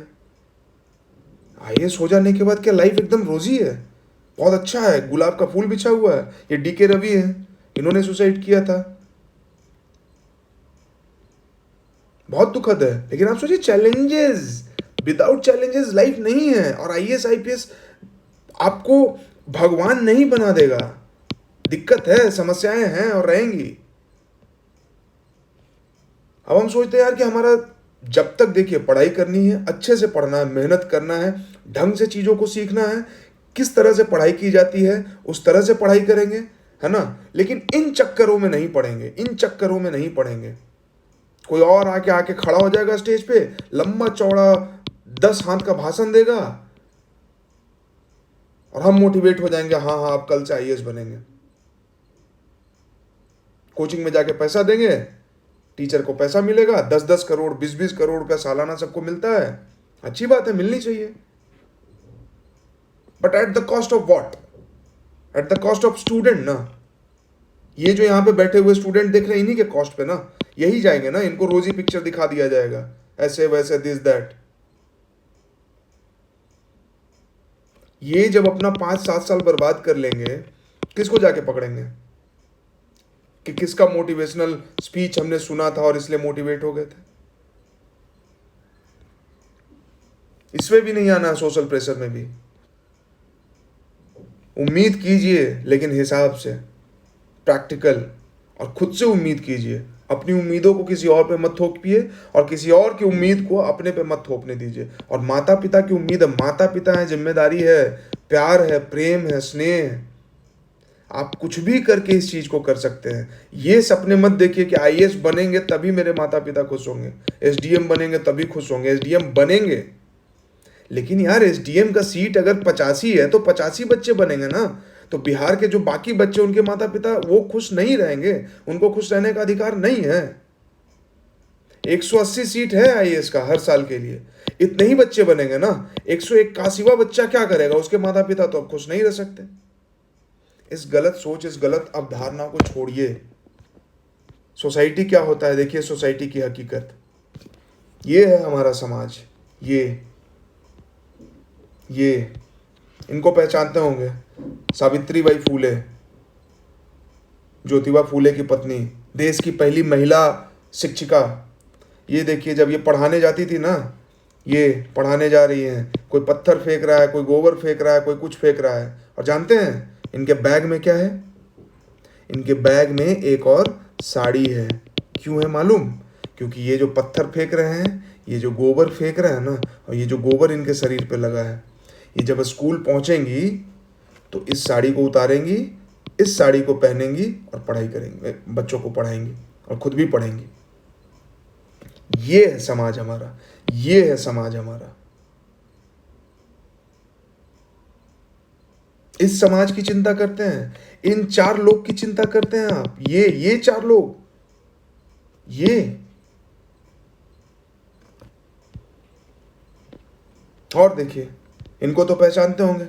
आईएएस हो जाने के बाद क्या लाइफ एकदम रोजी है, बहुत अच्छा है, गुलाब का फूल बिछा हुआ है। ये डीके रवि है, इन्होंने सुसाइड किया था, बहुत दुखद है। लेकिन आप सोचिए, चैलेंजेस, विदाउट चैलेंजेस लाइफ नहीं है। और आईएएस आईपीएस आपको भगवान नहीं बना देगा, दिक्कत है, समस्याएं हैं और रहेंगी। अब हम सोचते हैं यार कि हमारा, जब तक देखिए पढ़ाई करनी है, अच्छे से पढ़ना है, मेहनत करना है, ढंग से चीज़ों को सीखना है, किस तरह से पढ़ाई की जाती है उस तरह से पढ़ाई करेंगे, है ना। लेकिन इन चक्करों में नहीं पढ़ेंगे, इन चक्करों में नहीं पढ़ेंगे। कोई और आके आके खड़ा हो जाएगा स्टेज पे, लंबा चौड़ा 10 हाथ का भाषण देगा और हम मोटिवेट हो जाएंगे, हाँ हाँ आप कल से आईएएस बनेंगे। कोचिंग में जाके पैसा देंगे, टीचर को पैसा मिलेगा, 10-10 करोड़ 20-20 करोड़ रुपया सालाना सबको मिलता है। अच्छी बात है, मिलनी चाहिए, but at the cost of what? At the cost of student ना। ये जो यहाँ पे बैठे हुए स्टूडेंट देख रहे हैं, इन्हीं के कॉस्ट पे ना, यही जाएंगे ना, इनको रोजी पिक्चर दिखा दिया जाएगा, ऐसे वैसे दिस दैट। ये जब अपना 5-7 साल बर्बाद कर लेंगे, किसको जाके पकड़ेंगे कि किसका मोटिवेशनल स्पीच हमने सुना था और इसलिए मोटिवेट हो गए थे? इसमें भी नहीं आना, सोशल प्रेशर में भी। उम्मीद कीजिए लेकिन हिसाब से, प्रैक्टिकल, और खुद से उम्मीद कीजिए। अपनी उम्मीदों को किसी और पे मत थोपिए और किसी और की उम्मीद को अपने पे मत थोपने दीजिए। और माता पिता की उम्मीद है, माता पिता है, जिम्मेदारी है, प्यार है, प्रेम है, स्नेह है। आप कुछ भी करके इस चीज को कर सकते हैं। ये सपने मत देखिए कि आईएएस बनेंगे तभी मेरे माता पिता खुश होंगे, एसडीएम बनेंगे तभी खुश होंगे। एसडीएम बनेंगे, लेकिन यार एसडीएम का सीट अगर 85 है तो 85 बच्चे बनेंगे ना। तो बिहार के जो बाकी बच्चे, उनके माता पिता वो खुश नहीं रहेंगे, उनको खुश रहने का अधिकार नहीं है। 180 सीट है आईएएस का हर साल के लिए, इतने ही बच्चे बनेंगे ना। 181वां बच्चा क्या करेगा? उसके माता पिता तो अब खुश नहीं रह सकते। इस गलत सोच, इस गलत अवधारणा को छोड़िए। सोसाइटी क्या होता है देखिए, सोसाइटी की हकीकत ये है। हमारा समाज, ये इनको पहचानते होंगे, सावित्रीबाई फूले, ज्योतिबा फूले की पत्नी, देश की पहली महिला शिक्षिका। ये देखिए, जब ये पढ़ाने जाती थी ना, ये पढ़ाने जा रही हैं, कोई पत्थर फेंक रहा है, कोई गोबर फेंक रहा है, कोई कुछ फेंक रहा है, और जानते हैं इनके बैग में क्या है? इनके बैग में एक और साड़ी है। क्यों है मालूम? क्योंकि ये जो पत्थर फेंक रहे हैं, ये जो गोबर फेंक रहे हैं ना, और ये जो गोबर इनके शरीर पे लगा है, ये जब स्कूल पहुंचेंगी तो इस साड़ी को उतारेंगी, इस साड़ी को पहनेंगी और पढ़ाई करेंगी, बच्चों को पढ़ाएंगी और खुद भी पढ़ेंगी। ये है समाज हमारा, ये है समाज हमारा। इस समाज की चिंता करते हैं, इन 4 लोग की चिंता करते हैं आप। ये 4 लोग, ये। और देखिए, इनको तो पहचानते होंगे,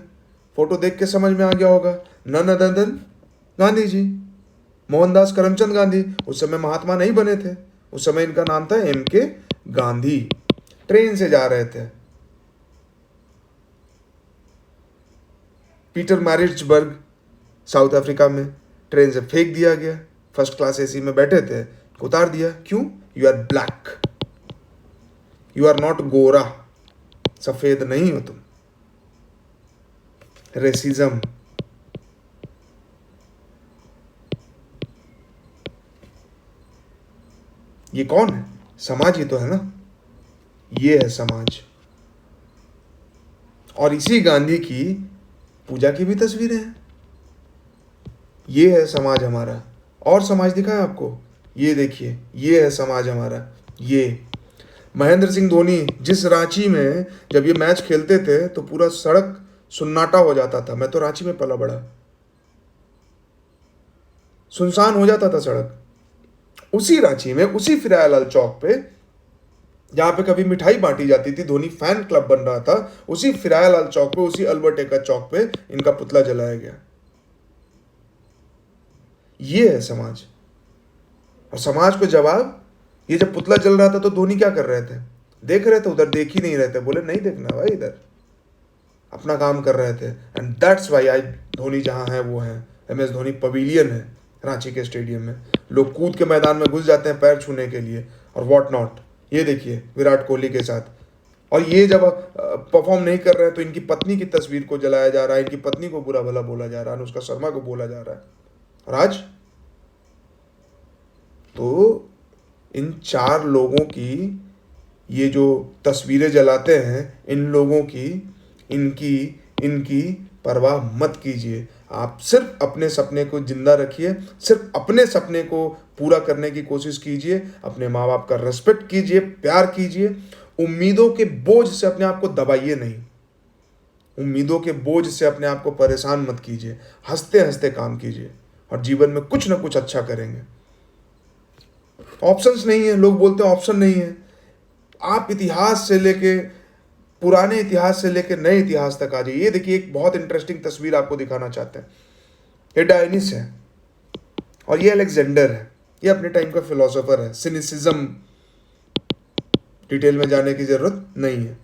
फोटो देख के समझ में आ गया होगा, none other than Gandhi ji, Mohandas Karamchand Gandhi. उस समय महात्मा नहीं बने थे, उस समय इनका नाम था MK गांधी। ट्रेन से जा रहे थे, पीटर मैरिट्सबर्ग साउथ अफ्रीका में, ट्रेन से फेंक दिया गया। फर्स्ट क्लास एसी में बैठे थे, उतार दिया। क्यों? You are black, you are not गोरा, सफेद नहीं हो तुम। रेसिज्म। ये कौन है? समाज ही तो है ना, ये है समाज। और इसी गांधी की पूजा की भी तस्वीरें हैं। ये है समाज हमारा। और समाज दिखाएं आपको, ये देखिए, ये है समाज हमारा। ये महेंद्र सिंह धोनी जिस रांची में जब ये मैच खेलते थे तो पूरा सड़क सुन्नाटा हो जाता था। मैं तो रांची में पला बड़ा, सुनसान हो जाता था सड़क। उसी रांची में, उसी फिरायालाल चौक पे, जहां पे कभी मिठाई बांटी जाती थी, धोनी फैन क्लब बन रहा था, उसी फिरायालाल चौक पे, उसी अल्बर्ट एक्का चौक पे इनका पुतला जलाया गया। ये है समाज। और समाज को जवाब, ये जब पुतला जल रहा था तो धोनी क्या कर रहे थे? देख रहे थे, उधर देख ही नहीं रहे थे। बोले नहीं देखना भाई, इधर अपना काम कर रहे थे। एंड दैट्स वाई आज धोनी जहां है वो है। MS धोनी पवेलियन है रांची के स्टेडियम में, लोग कूद के मैदान में घुस जाते हैं पैर छूने के लिए और व्हाट नॉट। ये देखिए विराट कोहली के साथ। और ये जब परफॉर्म नहीं कर रहे हैं तो इनकी पत्नी की तस्वीर को जलाया जा रहा है, इनकी पत्नी को बुरा भला बोला जा रहा है, अनुष्का शर्मा को बोला जा रहा है। और आज तो इन 4 लोगों की ये जो तस्वीरें जलाते हैं, इन लोगों की इनकी इनकी परवाह मत कीजिए। आप सिर्फ अपने सपने को जिंदा रखिए, सिर्फ अपने सपने को पूरा करने की कोशिश कीजिए, अपने माँ बाप का रिस्पेक्ट कीजिए, प्यार कीजिए। उम्मीदों के बोझ से अपने आप को दबाइए नहीं, उम्मीदों के बोझ से अपने आप को परेशान मत कीजिए, हंसते हंसते काम कीजिए और जीवन में कुछ ना कुछ अच्छा करेंगे। ऑप्शंस नहीं है, लोग बोलते हैं ऑप्शन नहीं है। आप इतिहास से लेके पुराने इतिहास से लेकर नए इतिहास तक आ जाइए। ये देखिए, एक बहुत इंटरेस्टिंग तस्वीर आपको दिखाना चाहते हैं। ये डायनिस है और ये अलेक्जेंडर है। ये अपने टाइम का फिलोसोफर है। सिनिसिज्म, डिटेल में जाने की जरूरत नहीं है।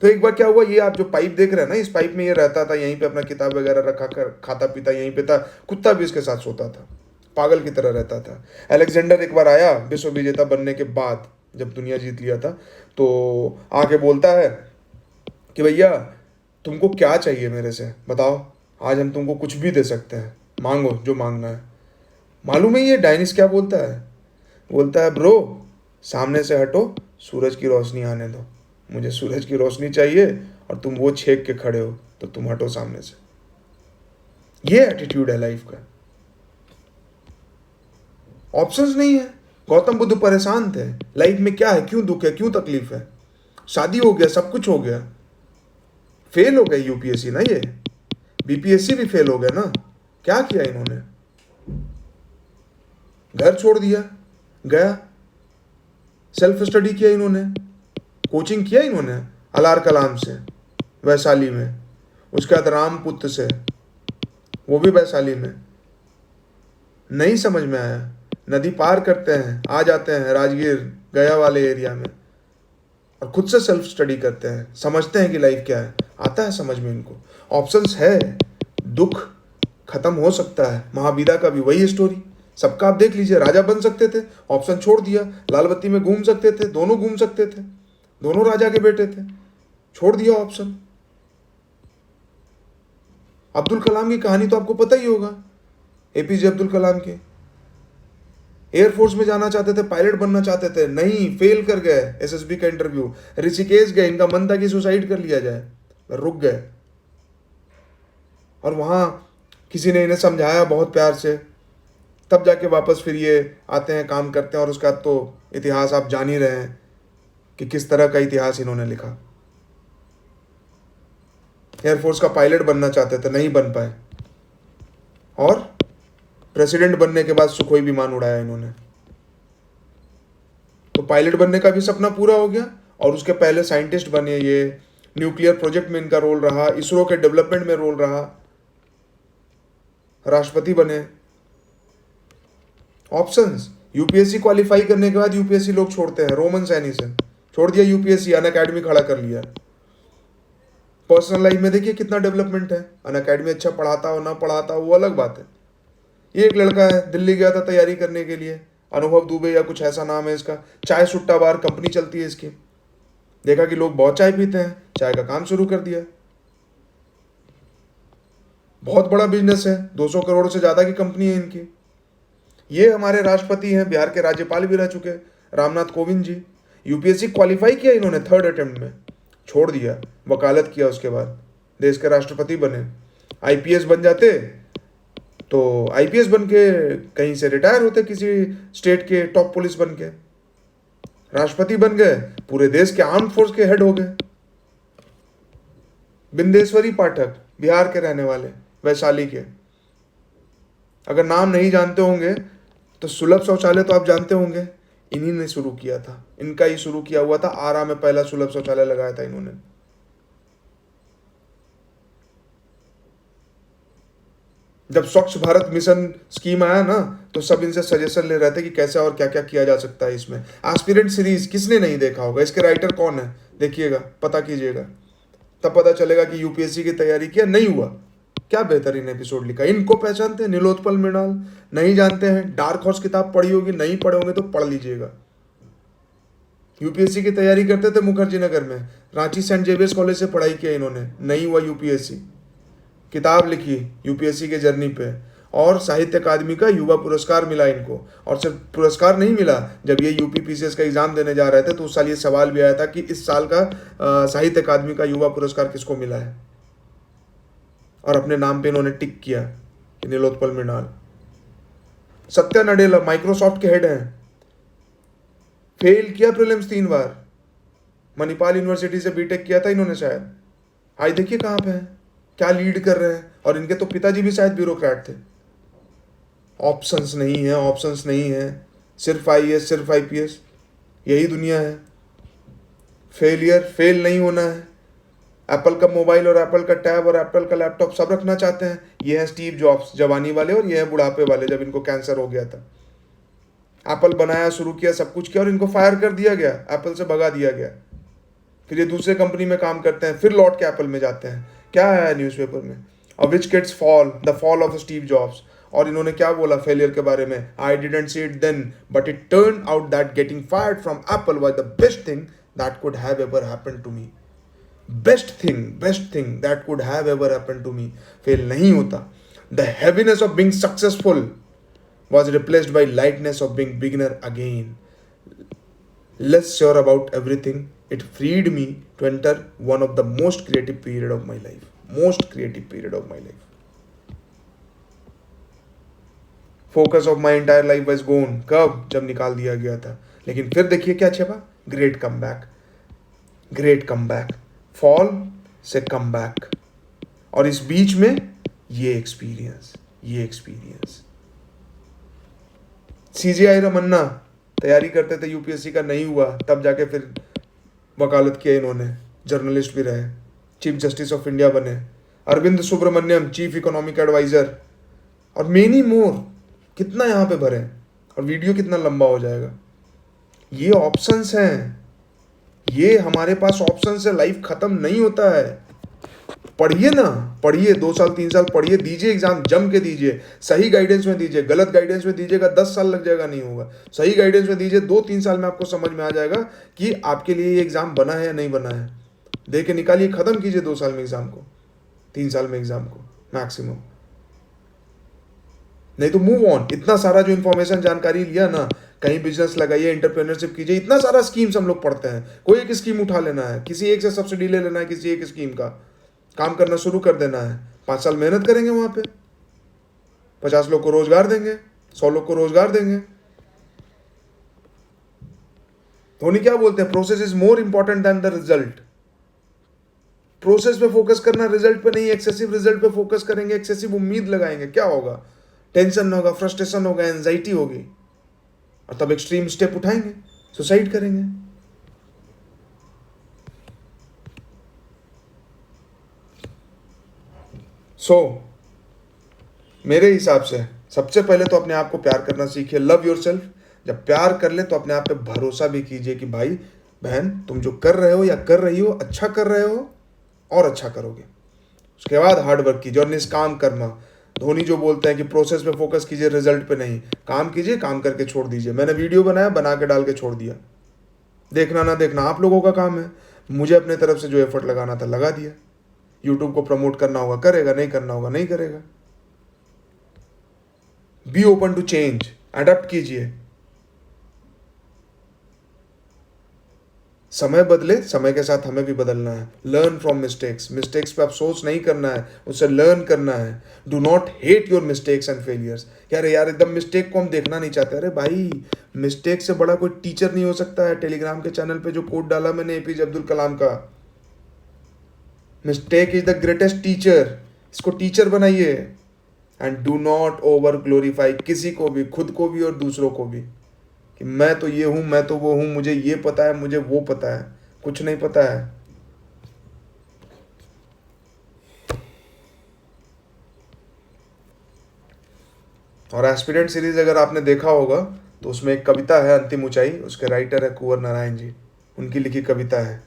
तो एक बार क्या हुआ, ये आप जो पाइप देख रहे हैं ना, इस पाइप में ये रहता था, यहीं पे अपना किताब वगैरह रखा कर खाता पीता यहीं पे था। कुत्ता भी इसके साथ सोता था, पागल की तरह रहता था। अलेक्जेंडर एक बार आया विश्व विजेता बनने के बाद, जब दुनिया जीत लिया था, तो आके बोलता है कि भैया तुमको क्या चाहिए मेरे से बताओ, आज हम तुमको कुछ भी दे सकते हैं, मांगो जो मांगना है। मालूम है ये डायनिस क्या बोलता है? बोलता है ब्रो, सामने से हटो, सूरज की रोशनी आने दो, मुझे सूरज की रोशनी चाहिए और तुम वो छेक के खड़े हो, तो तुम हटो सामने से। ये एटीट्यूड है लाइफ का। ऑप्शंस नहीं है। गौतम बुद्ध परेशान थे, लाइफ में क्या है, क्यों दुख है, क्यों तकलीफ है, शादी हो गया, सब कुछ हो गया, फेल हो गए यूपीएससी ना, ये बीपीएससी भी फेल हो गया ना। क्या किया इन्होंने? घर छोड़ दिया, गया, सेल्फ स्टडी किया इन्होंने, कोचिंग किया इन्होंने अलार कलाम से वैशाली में, उसके बाद रामपुत्र से, वो भी वैशाली में। नहीं समझ में आया, नदी पार करते हैं, आ जाते हैं राजगीर गया वाले एरिया में और खुद से सेल्फ स्टडी करते हैं, समझते हैं कि लाइफ क्या है, आता है समझ में इनको। ऑप्शंस है, दुख खत्म हो सकता है। महावीरा का भी वही स्टोरी, सबका आप देख लीजिए। राजा बन सकते थे, ऑप्शन छोड़ दिया। लाल बत्ती में घूम सकते थे, दोनों घूम सकते थे, दोनों राजा के बेटे थे, छोड़ दिया ऑप्शन। अब्दुल कलाम की कहानी तो आपको पता ही होगा, एपीजे अब्दुल कलाम की। एयरफोर्स में जाना चाहते थे, पायलट बनना चाहते थे, नहीं, फेल कर गए एसएसबी का इंटरव्यू। ऋषिकेश गए, इनका मन था कि सुसाइड कर लिया जाए, रुक गए। और वहां किसी ने इन्हें समझाया बहुत प्यार से, तब जाके वापस फिर ये आते हैं, काम करते हैं। और उसका तो इतिहास आप जान ही रहे हैं कि किस तरह का इतिहास इन्होंने लिखा। एयरफोर्स का पायलट बनना चाहते थे, नहीं बन पाए, और प्रेसिडेंट बनने के बाद सुखोई विमान उड़ाया इन्होंने। तो पायलट बनने का भी सपना पूरा हो गया, और उसके पहले साइंटिस्ट बने ये, न्यूक्लियर प्रोजेक्ट में इनका रोल रहा, इसरो के डेवलपमेंट में रोल रहा, राष्ट्रपति बने। ऑप्शंस, यूपीएससी क्वालिफाई करने के बाद यूपीएससी लोग छोड़ते हैं, रोमन सैनी से छोड़ दिया यूपीएससी, अन अकेडमी खड़ा कर लिया। पर्सनल लाइफ में देखिए कितना डेवलपमेंट है। अन अकेडमी अच्छा पढ़ाता हो ना पढ़ाता हो वो अलग बात है। ये एक लड़का है, दिल्ली गया था तैयारी करने के लिए, अनुभव दुबे या कुछ ऐसा नाम है इसका, चाय सुट्टा बार कंपनी चलती है इसकी। देखा कि लोग बहुत चाय पीते हैं, चाय का काम शुरू कर दिया। बहुत बड़ा बिजनेस है, 200 करोड़ से ज़्यादा की कंपनी है इनकी। ये हमारे राष्ट्रपति हैं, बिहार के राज्यपाल भी रह चुके, रामनाथ कोविंद जी। यूपीएससी क्वालिफाई किया इन्होंने 3rd अटेम्प्ट में, छोड़ दिया, वकालत किया, उसके बाद देश के राष्ट्रपति बने। आईपीएस बन जाते तो आईपीएस बन के कहीं से रिटायर होते, किसी स्टेट के टॉप पुलिस बन के, राष्ट्रपति बन गए, पूरे देश के आर्म फोर्स के हेड हो गए। बिंदेश्वरी पाठक, बिहार के रहने वाले, वैशाली के। अगर नाम नहीं जानते होंगे तो सुलभ शौचालय तो आप जानते होंगे, इन्हीं ने शुरू किया था, इनका ही शुरू किया हुआ था। आरा में पहला सुलभ शौचालय लगाया था इन्होंने। जब स्वच्छ भारत मिशन स्कीम आया ना, तो सब इनसे सजेशन ले रहे थे कि कैसे और क्या क्या किया जा सकता है इसमें। एस्पिरेंट सीरीज किसने नहीं देखा होगा, इसके राइटर कौन है देखिएगा, पता कीजिएगा, तब पता चलेगा कि यूपीएससी की तैयारी किया, नहीं हुआ। क्या बेहतरीन एपिसोड लिखा। इनको पहचानते हैं, नीलोत्पल मृणाल? नहीं जानते हैं? डार्क हॉर्स किताब पढ़ी होगी, नहीं पढ़े होंगे तो पढ़ लीजिएगा। यूपीएससी की तैयारी करते थे मुखर्जी नगर में, रांची सेंट जेवियर्स कॉलेज से पढ़ाई किया इन्होंने, नहीं हुआ यूपीएससी। किताब लिखी यूपीएससी के जर्नी पे, और साहित्य अकादमी का युवा पुरस्कार मिला इनको। और सिर्फ पुरस्कार नहीं मिला, जब ये यूपी पीसीएस का एग्जाम देने जा रहे थे तो उस साल ये सवाल भी आया था कि इस साल का साहित्य अकादमी का युवा पुरस्कार किसको मिला है, और अपने नाम पे इन्होंने टिक किया कि नीलोत्पल मृणाल। सत्या नडेला माइक्रोसॉफ्ट के हेड हैं, फेल किया प्रीलिम्स 3 बार, मणिपाल यूनिवर्सिटी से बीटेक किया था इन्होंने शायद। आज देखिए कहाँ पे हैं, क्या लीड कर रहे हैं, और इनके तो पिताजी भी शायद ब्यूरोक्रेट थे। ऑप्शंस नहीं है, ऑप्शंस नहीं है, सिर्फ आईएएस सिर्फ आईपीएस, यही दुनिया है। फेल नहीं होना है। एप्पल का मोबाइल और एप्पल का टैब और एप्पल का लैपटॉप सब रखना चाहते हैं। ये है स्टीव जॉब्स जवानी वाले, और ये है बुढ़ापे वाले जब इनको कैंसर हो गया था। एप्पल बनाया, शुरू किया, सब कुछ किया, और इनको फायर कर दिया गया, एप्पल से भगा दिया गया। फिर ये दूसरे कंपनी में काम करते हैं, फिर लौट के एप्पल में जाते हैं। क्या है न्यूज़पेपर में, और which kids fall, the fall of Steve Jobs. और इन्होंने क्या बोला फेलियर के बारे में, I didn't see it then but it turn out that getting fired from Apple was the best thing that could have ever happened to me. Best thing that could have ever happened to me. Fail नहीं होता। The heaviness of being successful was replaced by lightness of being beginner again. Less sure about everything, it freed me to enter one of the most creative period of my life. Most creative period of my life. Focus of my entire life was gone. कब? जब निकाल दिया गया था। लेकिन फिर देखिए क्या छपा, ग्रेट कम बैक, फॉल से कम बैक, और इस बीच में ये एक्सपीरियंस। सीजीआई रमन्ना तैयारी करते थे यूपीएससी का, नहीं हुआ, तब जाके फिर वकालत किया इन्होंने, जर्नलिस्ट भी रहे, चीफ जस्टिस ऑफ इंडिया बने। Arvind Subramanian chief economic adviser, और मेनी मोर। कितना यहाँ पे भरे, और वीडियो कितना लंबा हो जाएगा। ये ऑप्शंस हैं, ये हमारे पास ऑप्शंस है। लाइफ खत्म नहीं होता है। पढ़िए ना, पढ़िए, 2 साल 3 साल पढ़िए, दीजिए एग्जाम, जम के दीजिए। सही गाइडेंस में दीजिए, गलत गाइडेंस में दीजिएगा 10 साल लग जाएगा, नहीं होगा। सही गाइडेंस में दीजिए, 2-3 साल में आपको समझ में आ जाएगा कि आपके लिए ये एग्जाम बना है या नहीं बना है। दे के निकालिए, खत्म कीजिए 2 साल में एग्जाम को, 3 साल में एग्जाम को मैक्सिमम। नहीं तो मूव ऑन। इतना सारा जो इन्फॉर्मेशन जानकारी लिया ना, कहीं बिजनेस लगाइए, एंटरप्रेन्योरशिप कीजिए, इतना सारा स्कीम्स हम लोग पढ़ते हैं। कोई एक स्कीम उठा लेना है, किसी एक से सब्सिडी ले लेना है, किसी एक स्कीम का काम करना शुरू कर देना है। 5 साल मेहनत करेंगे, वहां पे 50 लोग को रोजगार देंगे, 100 लोग को रोजगार देंगे। धोनी क्या बोलते हैं, process is more important than the result. Process पे फोकस करना, रिजल्ट पे नहीं। एक्सेसिव रिजल्ट पे फोकस करेंगे, एक्सेसिव उम्मीद लगाएंगे, क्या होगा, टेंशन होगा, फ्रस्ट्रेशन होगा, एंजाइटी होगी, और तब एक्सट्रीम स्टेप उठाएंगे, सुसाइड करेंगे। मेरे हिसाब से सबसे पहले तो अपने आप को प्यार करना सीखिए। Love yourself. जब प्यार कर ले तो अपने आप पे भरोसा भी कीजिए कि भाई बहन, तुम जो कर रहे हो या कर रही हो, अच्छा कर रहे हो और अच्छा करोगे। उसके बाद हार्ड वर्क कीजिए और निष्काम करना। धोनी जो बोलते हैं कि प्रोसेस पे फोकस कीजिए, रिजल्ट पे नहीं। काम कीजिए, काम करके छोड़ दीजिए। मैंने वीडियो बनाया, बना के डाल के छोड़ दिया। देखना ना देखना आप लोगों का काम है। मुझे अपने तरफ से जो एफर्ट लगाना था लगा दिया। यूट्यूब को प्रमोट करना होगा करेगा, नहीं करना होगा नहीं करेगा। Be open to change, adapt कीजिए। समय बदले, समय के साथ हमें भी बदलना है। Learn from mistakes. मिस्टेक्स पे अफसोस नहीं करना है, उससे लर्न करना है। Do not hate your mistakes and failures. यार एकदम मिस्टेक को हम देखना नहीं चाहते। अरे भाई, मिस्टेक से बड़ा कोई टीचर नहीं हो सकता है। टेलीग्राम के चैनल पे जो कोड डाला मैंने एपीजे अब्दुल कलाम का, mistake is the greatest teacher. इसको टीचर बनाइए। And do not over glorify किसी को भी, खुद को भी और दूसरों को भी, कि मैं तो ये हूं, मैं तो वो हूं, मुझे ये पता है, मुझे वो पता है। कुछ नहीं पता है। और एस्पिरेंट सीरीज अगर आपने देखा होगा तो उसमें एक कविता है, अंतिम ऊंचाई। उसके राइटर है कुंवर नारायण जी, उनकी लिखी कविता है।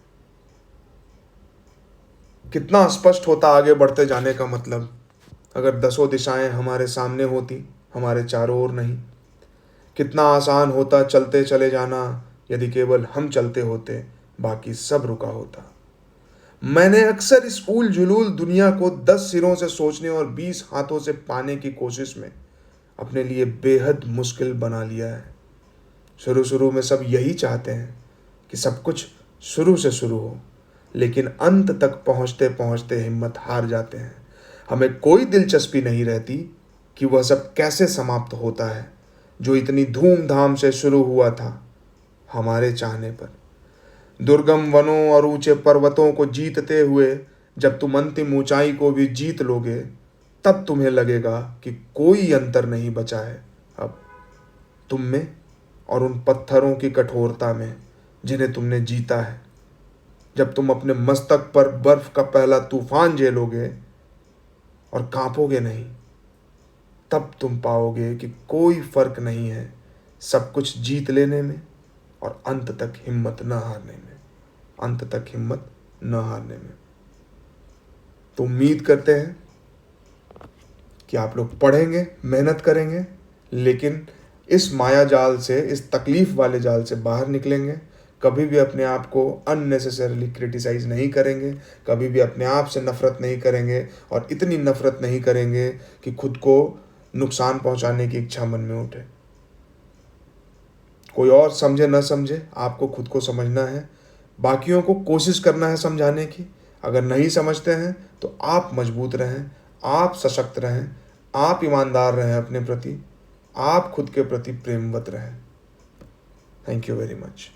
कितना स्पष्ट होता आगे बढ़ते जाने का मतलब, अगर 10 दिशाएं हमारे सामने होती, हमारे चारों ओर नहीं। कितना आसान होता चलते चले जाना, यदि केवल हम चलते होते, बाकी सब रुका होता। मैंने अक्सर इस उल जुलूल दुनिया को 10 सिरों से सोचने और 20 हाथों से पाने की कोशिश में अपने लिए बेहद मुश्किल बना लिया है। शुरू शुरू में सब यही चाहते हैं कि सब कुछ शुरू से शुरू हो, लेकिन अंत तक पहुंचते पहुंचते हिम्मत हार जाते हैं। हमें कोई दिलचस्पी नहीं रहती कि वह सब कैसे समाप्त होता है जो इतनी धूमधाम से शुरू हुआ था हमारे चाहने पर। दुर्गम वनों और ऊंचे पर्वतों को जीतते हुए जब तुम अंतिम ऊंचाई को भी जीत लोगे, तब तुम्हें लगेगा कि कोई अंतर नहीं बचा है अब तुम में और उन पत्थरों की कठोरता में जिन्हें तुमने जीता है। जब तुम अपने मस्तक पर बर्फ का पहला तूफान झेलोगे और कांपोगे नहीं, तब तुम पाओगे कि कोई फर्क नहीं है सब कुछ जीत लेने में और अंत तक हिम्मत न हारने में, अंत तक हिम्मत न हारने में। तो उम्मीद करते हैं कि आप लोग पढ़ेंगे, मेहनत करेंगे, लेकिन इस माया जाल से, इस तकलीफ वाले जाल से बाहर निकलेंगे। कभी भी अपने आप को अननेसेसरली क्रिटिसाइज नहीं करेंगे, कभी भी अपने आप से नफरत नहीं करेंगे और इतनी नफरत नहीं करेंगे कि खुद को नुकसान पहुंचाने की इच्छा मन में उठे। कोई और समझे न समझे, आपको खुद को समझना है, बाकियों को कोशिश करना है समझाने की। अगर नहीं समझते हैं तो आप मजबूत रहें, आप सशक्त रहें, आप ईमानदार रहें अपने प्रति, आप खुद के प्रति प्रेमवत रहें। Thank you very much.